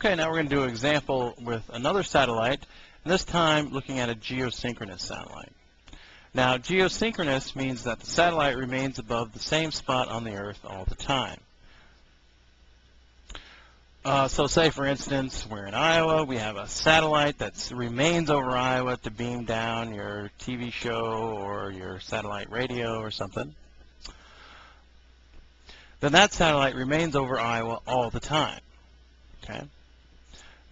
Okay, now we're going to do an example with another satellite, and this time looking at a geosynchronous satellite. Now, geosynchronous means that the satellite remains above the same spot on the Earth all the time. So say, for instance, we're in Iowa. We have a satellite that remains over Iowa to beam down your TV show or your satellite radio or something. Then that satellite remains over Iowa all the time. Okay.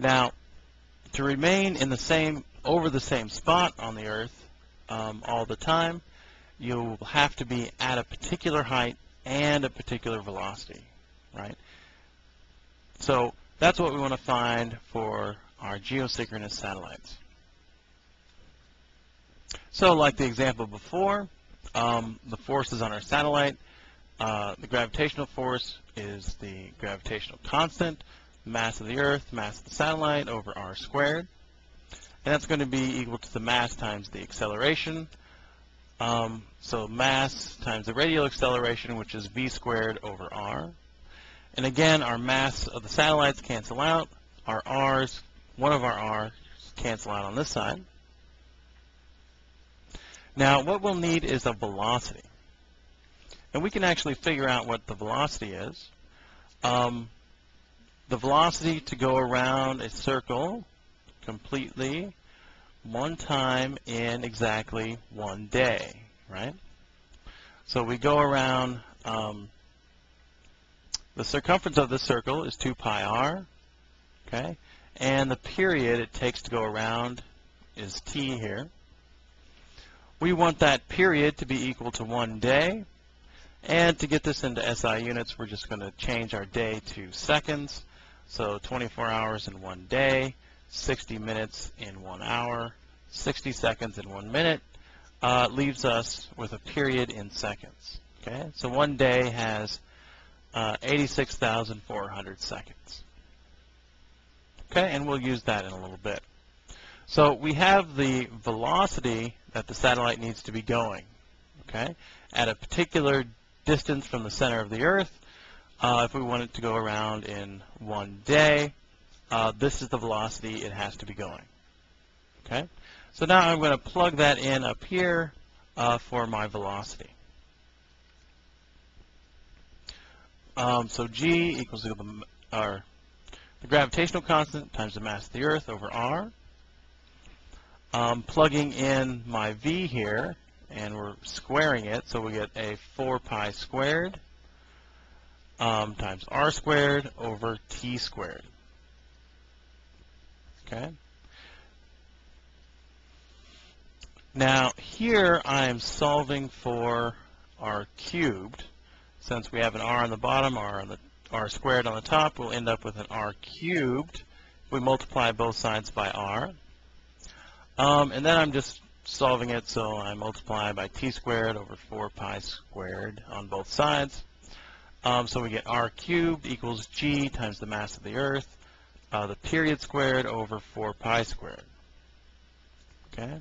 Now, to remain in the same over the same spot on the Earth all the time, you'll have to be at a particular height and a particular velocity, right? So that's what we want to find for our geosynchronous satellites. So like the example before, the forces on our satellite, the gravitational force is the gravitational constant, mass of the Earth, mass of the satellite over r squared. And that's going to be equal to the mass times the acceleration. So mass times the radial acceleration, which is v squared over r. And again, our mass of the satellites cancel out. Our r's, one of our r's, cancel out on this side. Now, what we'll need is a velocity. And we can actually figure out what the velocity is. The velocity to go around a circle completely one time in exactly 1 day, right? So we go around, the circumference of the circle is 2 pi r, okay? And the period it takes to go around is t here. We want that period to be equal to 1 day. And to get this into SI units, we're just going to change our day to seconds. So 24 hours in 1 day, 60 minutes in 1 hour, 60 seconds in 1 minute, leaves us with a period in seconds. Okay, so 1 day has 86,400 seconds. Okay, and we'll use that in a little bit. So we have the velocity that the satellite needs to be going, okay, at a particular distance from the center of the Earth. If we want it to go around in 1 day, this is the velocity it has to be going. Okay, so now I'm going to plug that in up here for my velocity. So G equals to the gravitational constant times the mass of the Earth over r. Plugging in my V here, and we're squaring it, so we get a 4 pi squared times r squared over t squared. Okay. Now here I'm solving for r cubed. Since we have an r on the bottom, r squared on the top, we'll end up with an r cubed. We multiply both sides by r. And then I'm just solving it, so I multiply by t squared over 4 pi squared on both sides. So we get r cubed equals g times the mass of the Earth, the period squared over 4 pi squared. Okay?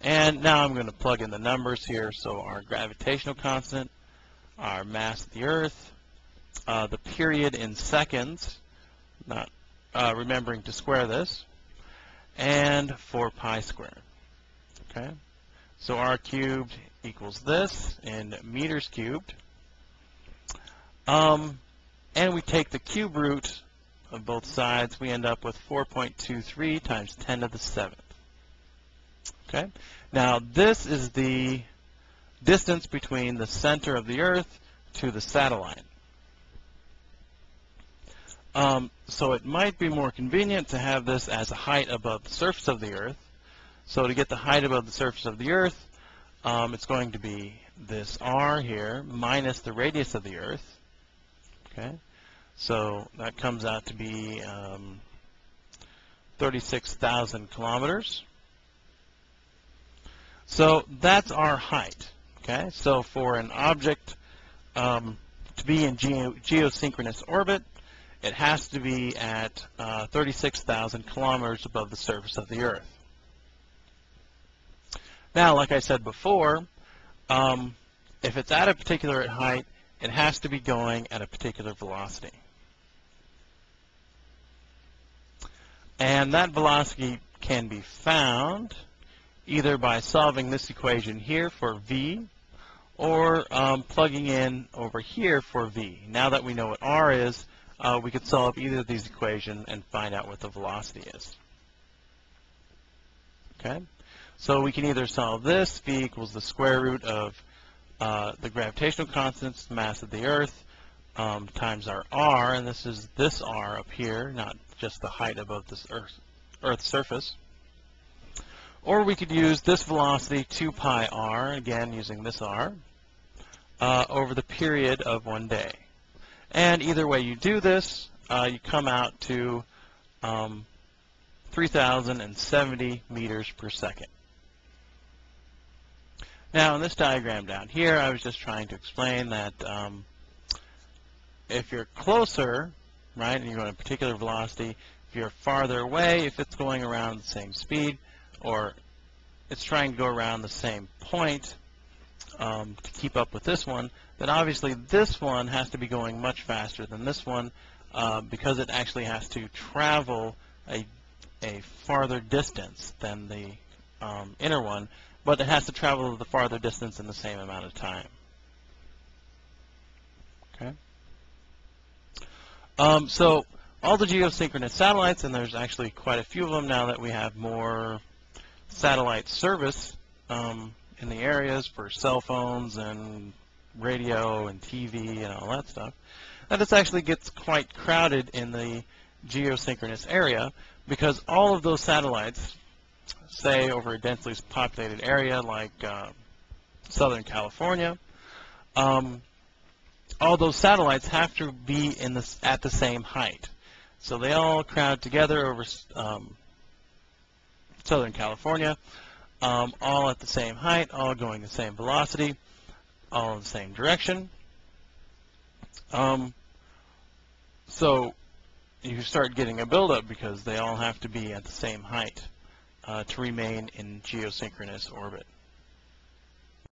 And now I'm going to plug in the numbers here. So our gravitational constant, our mass of the Earth, the period in seconds, not remembering to square this, and 4 pi squared. Okay? So r cubed equals this in meters cubed. And we take the cube root of both sides. We end up with 4.23 times 10 to the 7th. Okay? Now, this is the distance between the center of the Earth to the satellite. So it might be more convenient to have this as a height above the surface of the Earth. So to get the height above the surface of the Earth, it's going to be this r here minus the radius of the Earth. Okay, so that comes out to be 36,000 kilometers. So that's our height. Okay, so for an object to be in geosynchronous orbit, it has to be at 36,000 kilometers above the surface of the Earth. Now, like I said before, if it's at a particular height, it has to be going at a particular velocity. And that velocity can be found either by solving this equation here for v, or plugging in over here for v. Now that we know what r is, we could solve either of these equations and find out what the velocity is. Okay? So we can either solve this, v equals the square root of the gravitational constants, the mass of the Earth, times our r, and this is this r up here, not just the height above this Earth's surface. Or we could use this velocity, 2 pi r, again using this r, over the period of 1 day. And either way you do this, you come out to 3,070 meters per second. Now in this diagram down here, I was just trying to explain that if you're closer, right, and you're going at a particular velocity, if you're farther away, if it's going around the same speed, or it's trying to go around the same point to keep up with this one, then obviously this one has to be going much faster than this one because it actually has to travel a farther distance than the inner one, but it has to travel the farther distance in the same amount of time. Okay. So all the geosynchronous satellites, and there's actually quite a few of them now that we have more satellite service in the areas for cell phones and radio and TV and all that stuff, that it actually gets quite crowded in the geosynchronous area because all of those satellites, say over a densely populated area like Southern California, all those satellites have to be at the same height. So they all crowd together over Southern California, all at the same height, all going the same velocity, all in the same direction. So you start getting a buildup because they all have to be at the same height to remain in geosynchronous orbit.